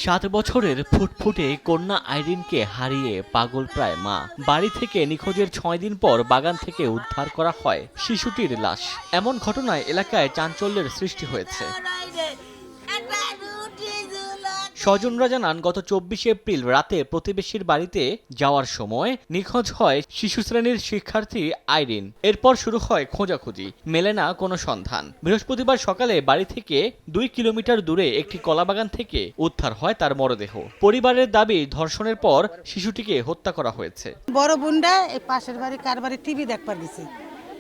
7 বছরের ফুটফুটে কন্যা আইরিনকে হারিয়ে পাগল প্রায় মা। বাড়ি থেকে নিখোঁজের 6 দিন পর বাগান থেকে উদ্ধার করা হয় শিশুটির লাশ। এমন ঘটনায় এলাকায় চাঞ্চল্যের সৃষ্টি হয়েছে। স্বজনরা জানান, গত 24 এপ্রিল রাতে প্রতিবেশীর বাড়িতে যাওয়ার সময় নিখোঁজ হয় শিশু শ্রেণীর শিক্ষার্থী আইরিন। এরপর শুরু হয় খোঁজাখুঁজি, মেলে না কোনো সন্ধান। বৃহস্পতিবার সকালে বাড়ি থেকে 2 কিলোমিটার দূরে একটি কলাবাগান থেকে উদ্ধার হয় তার মরদেহ। পরিবারের দাবি, ধর্ষণের পর শিশুটিকে হত্যা করা হয়েছে। বড় বোনটা এই পাশের বাড়ি কার বাড়ি টিভি দেখবার গেছে,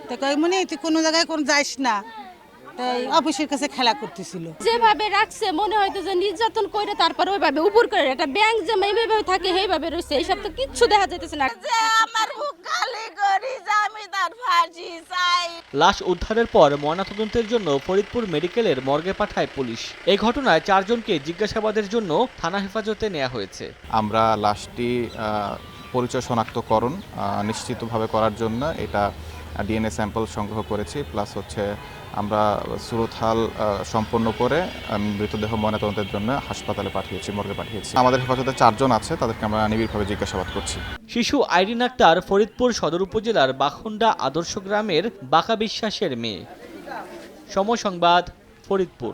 তো কই মনে তুই কোনো জায়গায় কোন যাইস না, তাই অফিসের কাছে খেলা করতেছিল। যেভাবে রাখছে মনে হয়তো যে নির্যাতন করে তারপর ওইভাবে উপর করে একটা ব্যাংক যে এইভাবে থাকে সেইভাবে রয়েছে, এইসব তো কিচ্ছু দেখা যাইতেছে না। আমার বুক খালি করি যে আমি তার ফাঁসি চাই। লাশ উদ্ধারের পর ময়নাতদন্তের জন্য ফরিদপুর মেডিকেলের মর্গে পাঠায় পুলিশ। এই ঘটনায় 4 জনকে জিজ্ঞাসাবাদের জন্য থানা হেফাজতে নেওয়া হয়েছে। আমরা লাশটি পরিচয় শনাক্তকরণ নিশ্চিতভাবে করার জন্য এটা ডিএনএ স্যাম্পল সংগ্রহ করেছি, প্লাস হচ্ছে আমরা সুরতহাল সম্পন্ন করে মৃতদেহ ময়নাতদন্তের জন্য হাসপাতালে পাঠিয়েছি, মর্গে পাঠিয়েছি। আমাদের হেফাজতে 4 জন আছে, তাদেরকে আমরা নিবিড়ভাবে জিজ্ঞাসাবাদ করছি। শিশু আইরিন আক্তার ফরিদপুর সদর উপজেলার বাখুন্ডা আদর্শ গ্রামের বাঁকা বিশ্বাসের মেয়ে। সময় সংবাদ, ফরিদপুর।